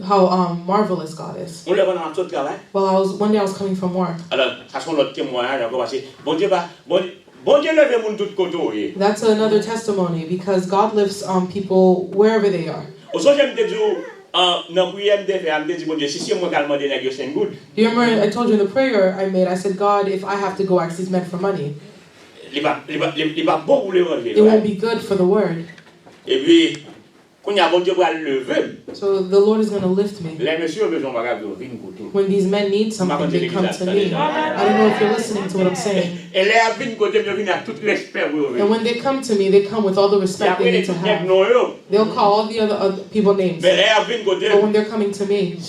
Speaker 4: how marvelous God is. Well, one day I was coming from work. That's another testimony, because God lifts people wherever they are. Do you remember I told you in the prayer I made, I said, God, if I have to go ask these men for money, it won't be good for the word. So the Lord is going to lift me. When these men need something, they come to me. I don't know if you're listening to what I'm saying. And when they come to me, they come with all the respect they need to have. They'll call all the other people names. But when they're coming to me, if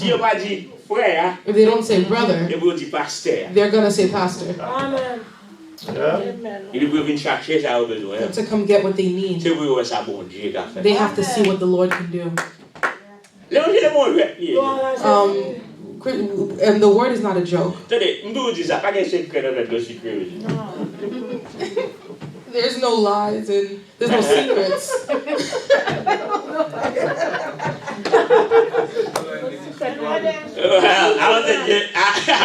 Speaker 4: they don't say brother, they're going to say pastor. Amen.
Speaker 2: Yeah.
Speaker 4: To come get what they need. They have to see what the Lord can do. And the word is not a joke. There's no lies and there's no secrets.
Speaker 3: I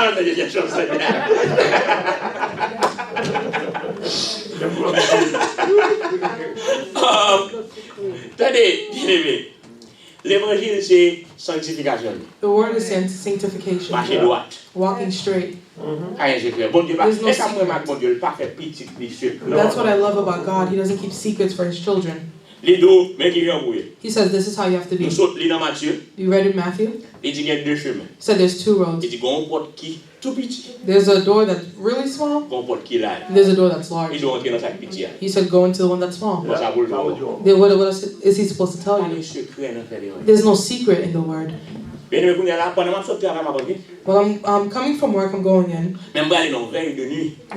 Speaker 3: don't think you should say that. L'évangile, c'est sanctification.
Speaker 4: The word is sanctification.
Speaker 3: Marcher droit.
Speaker 4: Walking straight.
Speaker 3: There's no secret.
Speaker 4: That's what I love about God. He doesn't keep secrets for his children. He says this is how you have to be. You read in Matthew? He said there's two roads. There's a door that's really small. There's a door that's large. He said go into the one that's small. What else is he supposed to tell you? There's no secret in the word. Well, I'm coming from work. I'm going in.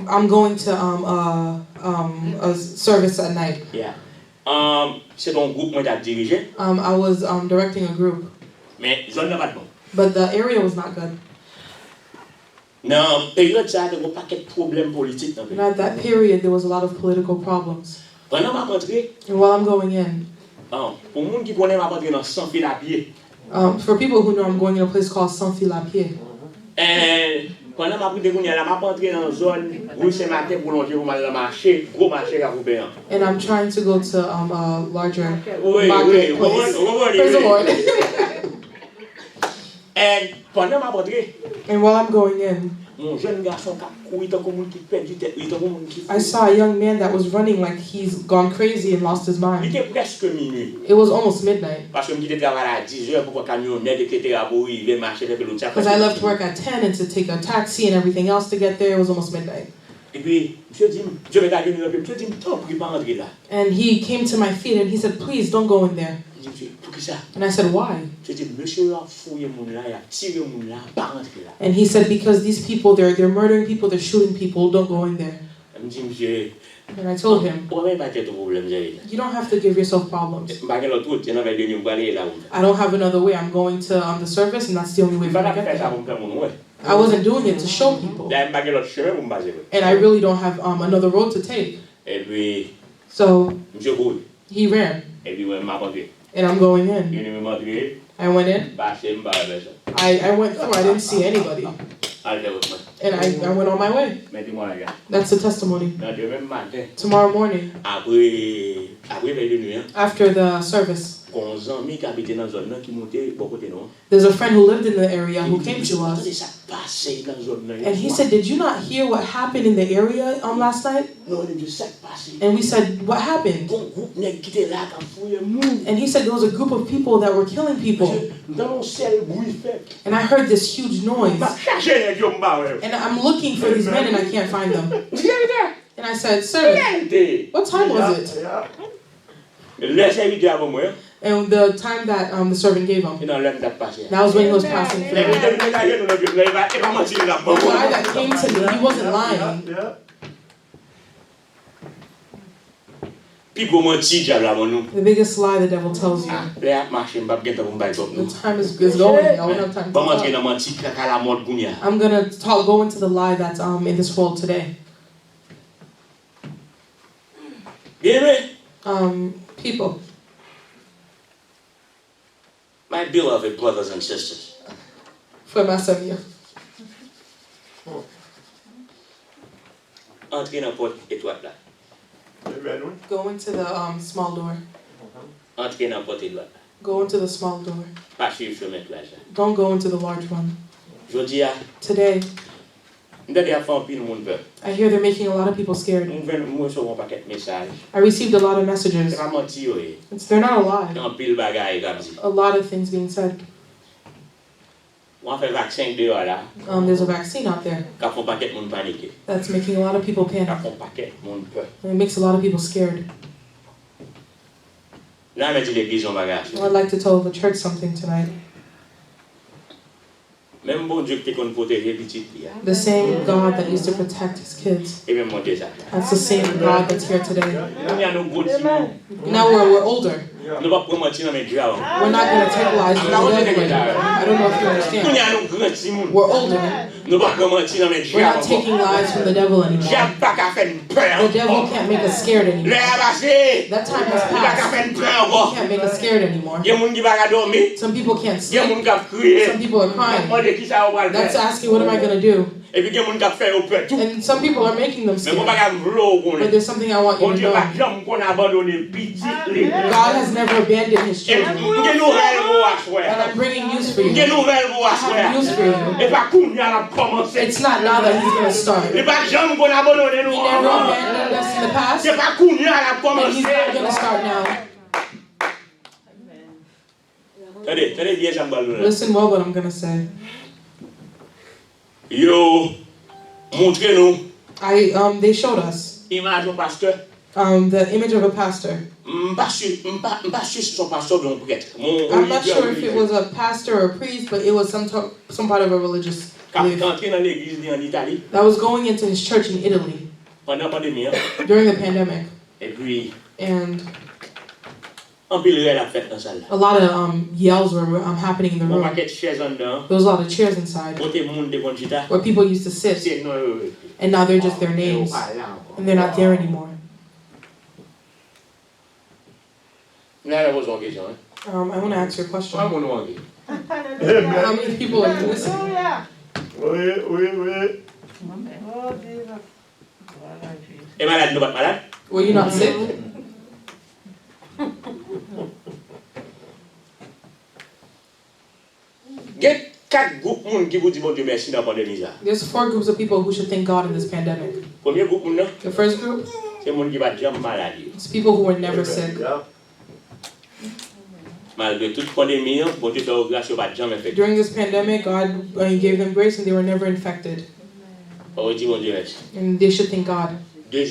Speaker 4: I'm going to a service at night.
Speaker 3: Yeah. I
Speaker 4: was directing a group. But the area was not good.
Speaker 3: At
Speaker 4: that period, there was a lot of political problems. And while I'm going in, for people who know, I'm going in a place called Saint-Phil-à-Pied. And I'm trying to go to a larger marketplace. Praise the Lord. And while I'm going in, I saw a young man that was running like he's gone crazy and lost his mind. It was almost midnight. Because I left work at 10 and to take a taxi and everything else to get there, it was almost midnight. And he came to my feet and he said, please don't go in there. And I said, why? And he said, because these people, they're murdering people, they're shooting people, don't go in there. And I told him, you don't have to give yourself problems. I don't have another way. I'm going to the service and that's the only way for me to get there. I wasn't doing it to show people. And I really don't have another road to take. So he ran. And I'm going in. I went in. I went through. I didn't see anybody. And I went on my way. That's the testimony. Tomorrow morning, after the service, there's a friend who lived in the area who came to us. And he said, did you not hear what happened in the area last night? And we said, what happened? And he said there was a group of people that were killing people. And I heard this huge noise. And I'm looking for these men and I can't find them. And I said, sir, what time was it? And the time that the servant gave him, that was when he was passing through. The guy that came to me, he wasn't lying. The biggest lie the devil tells you. The time is going. I don't have time to talk. I'm going to go into the lie that's in this world today. People.
Speaker 3: My beloved brothers and sisters.
Speaker 4: Frères et sœurs.
Speaker 3: Entrez dans la porte étroite là.
Speaker 4: Go into the small door.
Speaker 3: Entrez dans la porte étroite là.
Speaker 4: Go into the small door.
Speaker 3: Pas suivre chemin là.
Speaker 4: Don't go into the large one. Today, I hear they're making a lot of people scared. I received a lot of messages. They're not a lie. A lot of things being said. There's a vaccine out there that's making a lot of people panic. And it makes a lot of people scared. I'd like to tell the church something tonight. The same God that used to protect his kids. That's the same God that's here today. Now we're older. We're not going to take lies from the devil. I don't know if you understand. We're older. We're not taking lies from the devil anymore. The devil can't make us scared anymore. That time has passed. He can't make us scared anymore. Some people can't sleep. Some people are crying. That's asking, what am I going to do? And some people are making them scared. But there's something I want you to know. God has never abandoned his children. And I'm bringing news for you. I have news for you. It's not now that he's going to start. He never abandoned us in the past. And he's not going to start now. Listen well what I'm going to say. They showed us the image of a pastor. I'm not sure if it was a pastor or a priest, but it was some part of a religious belief that was going into his church in Italy during the pandemic. And a lot of yells were happening in the room. There was a lot of chairs inside where people used to sit, and now they're just their names, and they're not there anymore. I want to ask you a question. How many people are you listening? Were you not sick? There's 4 groups of people who should thank God in this pandemic. The first group is people who were never sick. During this pandemic, God gave them grace and they were never infected. And they should thank God. The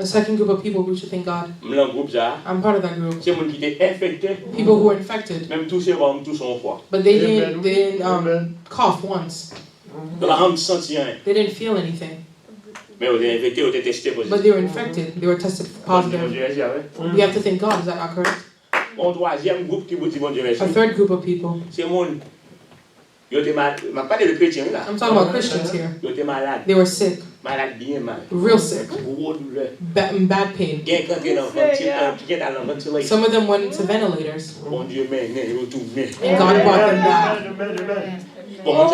Speaker 4: second group of people who should thank God. I'm part of that group. People who were infected. But they didn't cough once. They didn't feel anything. But they were infected. They were tested positive. We have to thank God. Is that not correct? A third group of people. I'm talking about Christians here. They were sick. Real sick. Bad pain. Some of them went into ventilators. And God brought them back. Those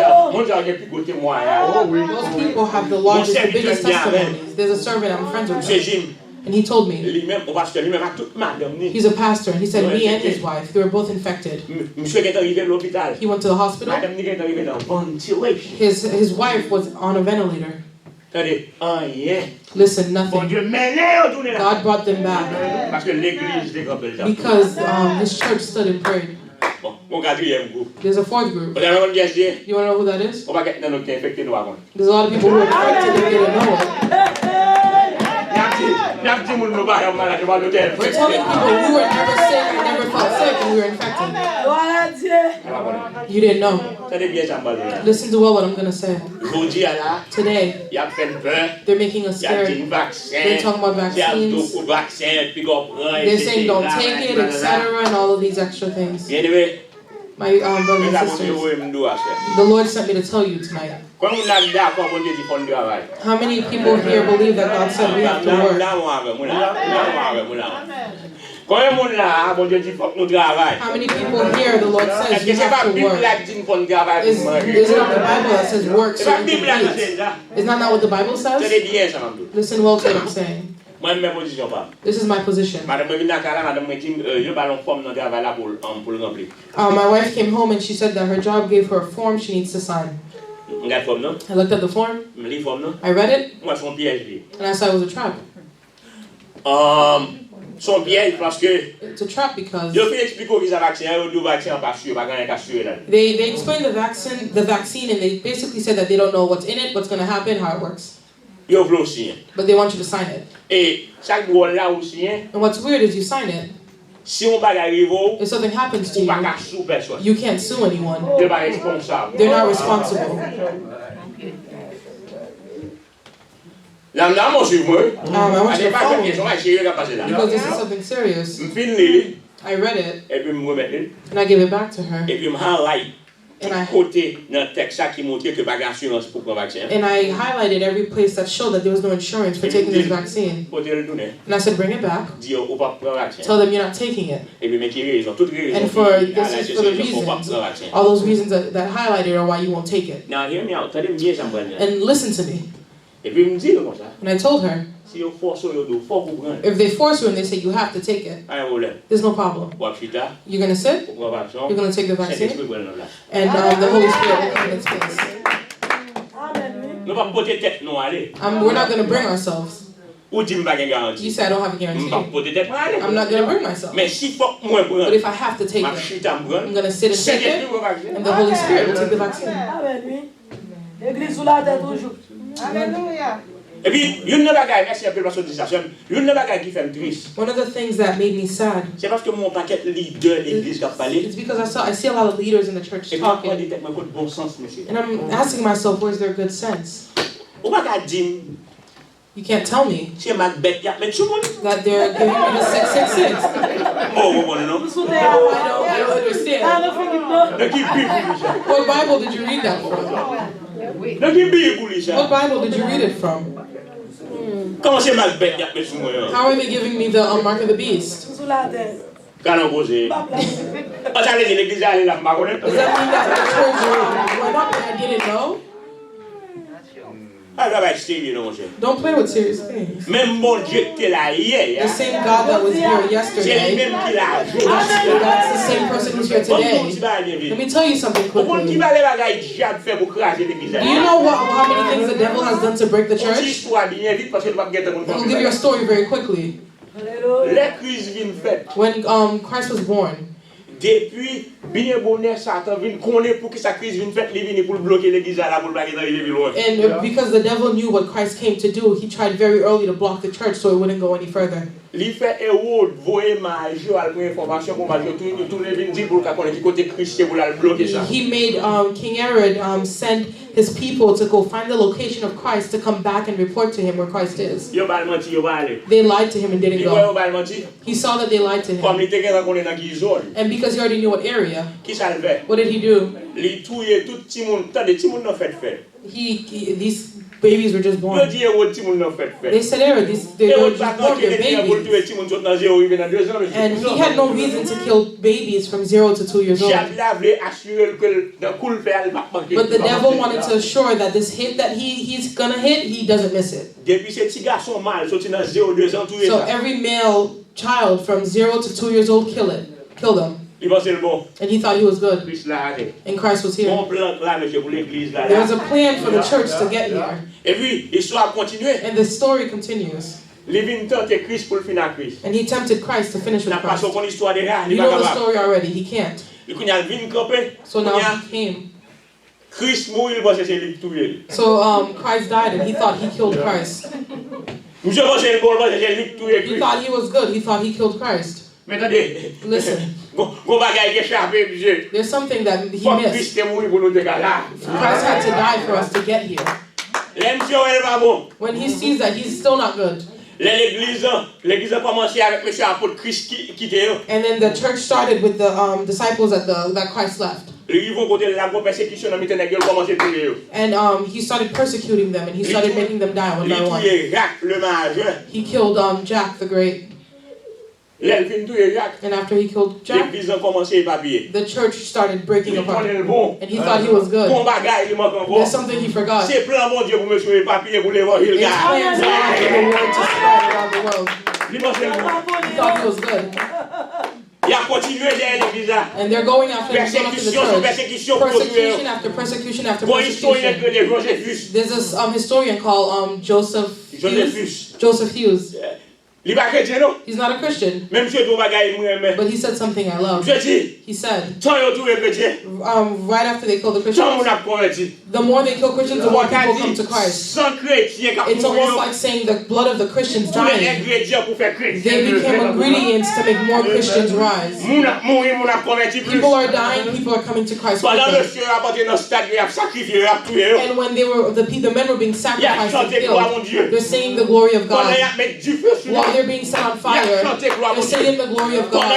Speaker 4: people have the largest, the biggest testimonies. There's a servant I'm friends with him. And he told me, he's a pastor, and he said me and his wife, they were both infected. He went to the hospital. His wife was on a ventilator. Listen, nothing. God brought them back because his church stood and prayed. There's a 4th group. You want to know who that is? There's a lot of people who are infected and didn't know it. We're telling people who were never sick and never felt sick and we were infected. You didn't know. Listen to what I'm going to say. Today, they're making us scared. They're talking about vaccines. They're saying don't take it, etc., and all of these extra things. My brothers and sisters, the Lord sent me to tell you tonight. How many people here believe that God said we have to work? How many people here the Lord says you have to work? Is not the Bible that says work so you can eat? Is not that what the Bible says? Listen well to what I'm saying. This is my position. My wife came home and she said that her job gave her a form she needs to sign. I looked at the form. I read it. And I saw it was a trap. It's a trap because they explain the vaccine and they basically said that they don't know what's in it, what's going to happen, how it works. But they want you to sign it. And what's weird is you sign it. If something happens to you, you can't sue anyone. They're not responsible. I want you to follow me because this is something serious. I read it and I gave it back to her. And I highlighted every place that showed that there was no insurance for taking this vaccine. And I said, bring it back. Tell them you're not taking it. And for this is for the reasons, all those reasons that highlighted are why you won't take it.
Speaker 3: Now hear me out.
Speaker 4: And listen to me. And I told her, if they force you and they say you have to take it, there's no problem. You're going to sit, you're going to take the vaccine, and the Holy Spirit will come in its place. We're not going to bring ourselves. You say I don't have a guarantee. I'm not going to bring myself. But if I have to take it, I'm going to sit and take it, and the Holy Spirit will take the vaccine.
Speaker 3: Hallelujah. One of
Speaker 4: the things that made me sad is because I see a lot of leaders in the church talking. And I'm asking myself, where's their good sense? You can't tell me that they're giving me the 666. I don't understand. What Bible did you read that from? What Bible did you read it from? How are they giving me the mark of the beast? Does that mean that the church went up and I didn't know? Don't play with serious things. The same God that was here yesterday, that's the same person who's here today. Let me tell you something quickly. Do you know how many things the devil has done to break the church? I'll give you a story very quickly. When Christ was born, and because the devil knew what Christ came to do, he tried very early to block the church so it wouldn't go any further. He made King Herod send his people to go find the location of Christ to come back and report to him where Christ is. They lied to him and didn't go. He saw that they lied to him. And because he already knew what area, what did he do? These babies were just born. They said, Herod, they were just born, they're babies. And he had no reason to kill babies from 0 to 2 years old. But the devil wanted to assure that this hit that he's going to hit, he doesn't miss it. So every male child from 0 to 2 years old, kill them. And he thought he was good. And Christ was here. There was a plan for the church to get here. And the story continues. And he tempted Christ to finish with Christ. You know the story already. He can't. So now he came. So Christ died and he thought he killed Christ. He thought he was good. He thought he killed Christ. Listen. There's something that he missed. Christ had to die for us to get here. When he sees that he's still not good,
Speaker 3: L'église a commencé avec M. Apôtre Christ qui était.
Speaker 4: And then the church started with the disciples that Christ left. And he started persecuting them, and he started making them die one by one. He killed Jack the Great. And after he killed Jack, the church started breaking apart. And he thought he was good. There's something he forgot. It's plans of God for the word to spread around the world. He thought he was good. And they're going after the church. Persecution after persecution after persecution. There's this historian called Joseph Hughes. He's not a Christian. But he said something I love. He said, right after they killed the Christians, the more they kill Christians, the more people come to Christ. It's almost like saying the blood of the Christians dying. They became ingredients to make more Christians rise. People are dying, people are coming to Christ. And when the men were being sacrificed and killed, they're saying the glory of God. While they're being set on fire, they're singing the glory of God. While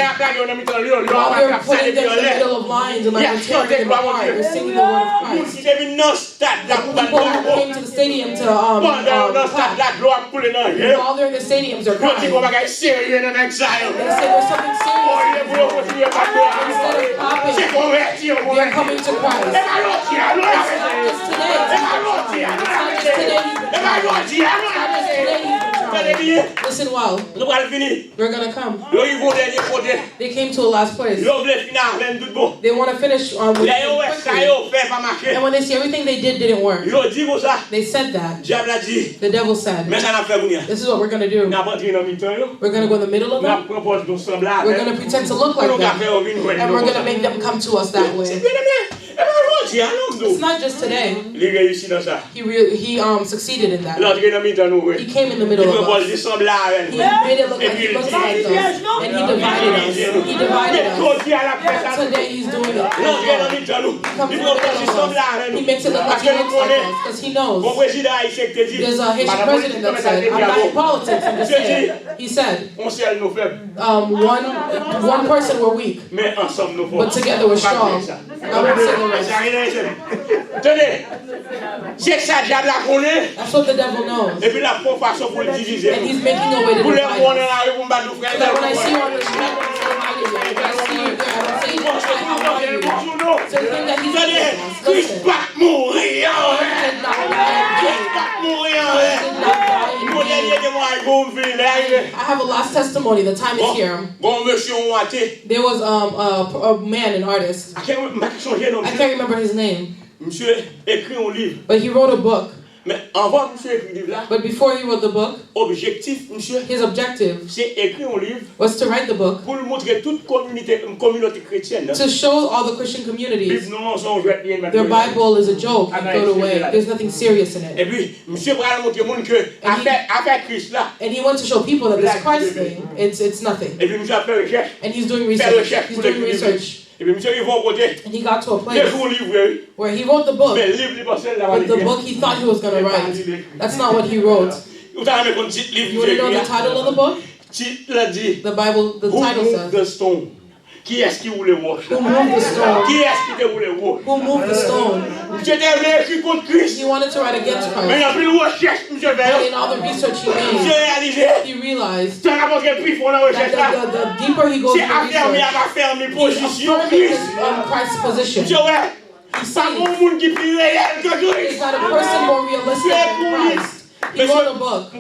Speaker 4: they're putting them in the middle of lines and like tearing them apart, they're singing the word of Christ. The people who came to the stadium to clap, while they're in the stadiums, they're crying. They say there's something serious. Instead of clapping, they're coming to Christ. It's not just today. Listen well. We're gonna come. They came to a last place. They want to finish with quickly. And when they see everything they did didn't work, they said that. The devil said, this is what we're gonna do. We're gonna go in the middle of them. We're gonna pretend to look like them, and we're gonna make them come to us that way. It's not just today. He succeeded in that. He came in the middle of us. He made it look like he looked like us. And he divided us. He divided us. Today he's doing it. He comes in the middle of us. He makes it look like he looks like us. Because he knows. There's a Haitian president that said, I'm not in politics, I'm just here. He said, one person we're weak, but together we're strong. I won't say the rest. That's what the devil knows. And he's making a way to divide us. So that when I see you on the street, I see you there, I don't say, how are you? So the thing that he's doing I have a last testimony. The time is here. There was a man, an artist. I can't remember his name. But he wrote a book. But before he wrote the book, his objective was to write the book to show all the Christian communities their Bible is a joke and throw it away. There's nothing serious in it. And he wants to show people that this Christ thing, it's nothing. And he's doing research. And he got to a place where he wrote the book, but the book he thought he was going to write, that's not what he wrote. You want to know the title of the book? The Bible, the title says, Who moved the stone? Who moved the stone? He wanted to write against Christ. But in all the research he made, he realized that the deeper he goes in the research, he's affirming Christ's position. He's saying, is that a person more realistic than Christ? He wrote a book. I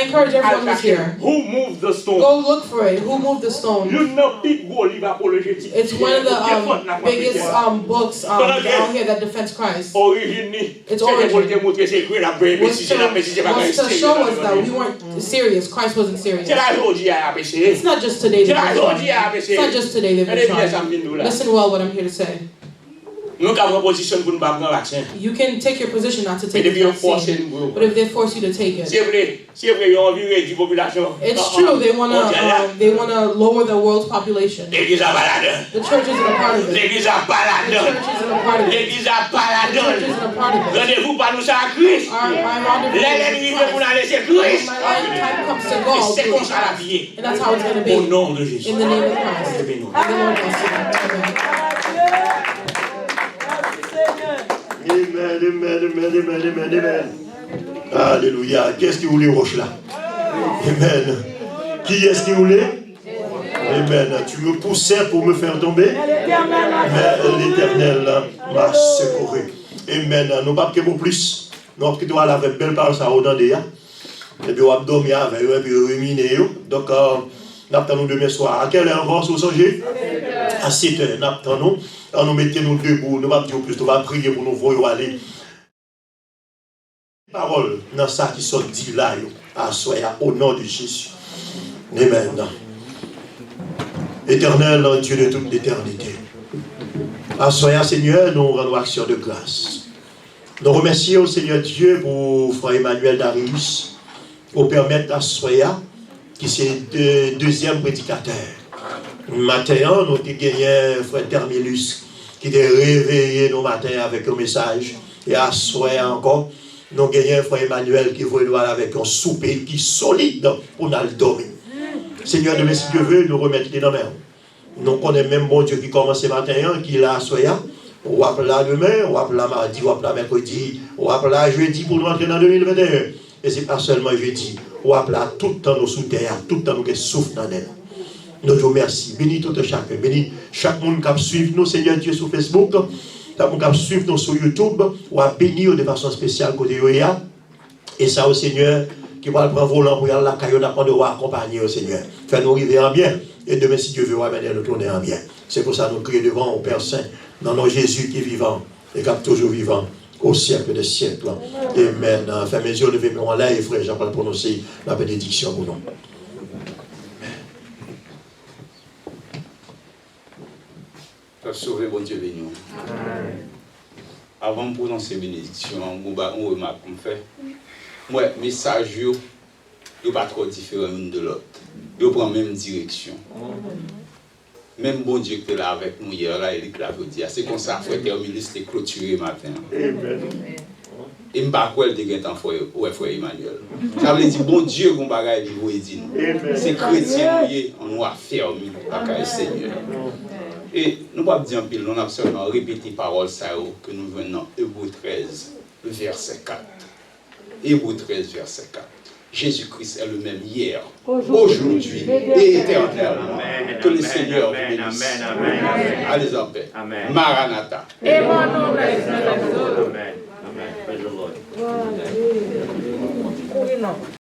Speaker 4: encourage everyone who's here.
Speaker 3: Who moved the stone?
Speaker 4: Go look for it. Who moved the stone? It's one of the biggest books out here that defends Christ. Its origin was to show us that we weren't serious. Christ wasn't serious. It's not just today they've been trying. It's not just today they've been trying. Listen well what I'm here to say. You can take your position not to take the vaccine, but if they force you to take it, it's true they want to lower the world's population. The church isn't a part of it. The church isn't a part of it. The church isn't a part of it.
Speaker 3: pas nous à Christ. L'ennemi veut pour nous laisser Christ. Et c'est comme ça la vie. Au nom de Jésus.
Speaker 4: In the name of Christ.
Speaker 2: Amen. Alléluia. Qu'est-ce qui voulait roche là? Amen. Qui est-ce qui voulait? Amen. Tu me poussais pour me faire tomber, mais l'Éternel m'a secouru. Amen. Nous ne pouvons pas plus. Nous avons plutôt la belle parole ça au dans déjà. Et puis on va dormir avec eux et puis ruminer. Donc nous attendons demain soir. À quelle heure vous songez? À 7 heures. Nous attendons. Nous mettons nous debout. Nous ne pouvons pas plus. Nous allons prier pour nous voir aller. Parole dans ça qui sont dit là à soi au nom de Jésus. Amen. Éternel, Dieu de toute l'éternité. À soi, Seigneur, nous rendons action de grâce. Nous remercions Seigneur Dieu pour Frère Emmanuel Darius, pour permettre à Soya, qui est le deuxième prédicateur. Matin, nous avons gagné Frère Termilus, qui est réveillé nos matins avec un message. Et à Soya encore, nous avons gagné Frère Emmanuel qui voit avec un souper qui est solide pour nous dormir. Seigneur, demain, si Dieu veut, nous remettre les mains. Nous connaissons même bon Dieu qui commence ce matin, qui est là à Soya. On va là demain, on va là mardi, on va là mercredi, on va là jeudi pour nous entrer dans 2021. Et ce n'est pas seulement jeudi, on va là tout le temps nous sous terre, tout le temps nous souffle dans nous. Nous te remercions. Bénis tout chacun. Bénis chaque monde qui suit nous, Seigneur Dieu, sur Facebook, chaque monde qui suit nous sur YouTube, on va bénir de façon spéciale côté Yoya. Et ça au Seigneur, qui va prendre volant pour y aller la caillou d'apprendre de accompagner au Seigneur. Fais-nous arriver en bien. Et demain, si Dieu veut, on va nous tourner en bien. C'est pour ça que nous crions devant au Père Saint, dans nos Jésus qui est vivant et qui est toujours vivant au siècle des siècles. Amen. Enfin, mes yeux levés, mais là, et frère, j'ai pas prononcé la bénédiction pour nous.
Speaker 5: Sauver bon Dieu béni. Avant de prononcer la bénédiction, on remarque qu'on fait. Moi, message, il n'est pas trop différent l'une de l'autre. Il prend la même direction. Même bon Dieu qui était là avec nous hier, là, il l'a dit. C'est comme ça, frère Terminus, c'était clôturé matin. Amen. Et je ne sais pas quoi il y a un frère Emmanuel. Ça veut dire, bon Dieu, qu'on va dire, c'est chrétien, on nous a fermé, par le Seigneur. Et nous ne pouvons pas dire en pile, nous avons seulement répété parole ça que nous venons Hébreux 13, verset 4. Hébreux 13, verset 4. Jésus-Christ est le même hier, aujourd'hui et éternellement. Que le Seigneur vous bénisse. Allez en paix. Maranatha.
Speaker 3: Amen. Amen. Praise the Lord.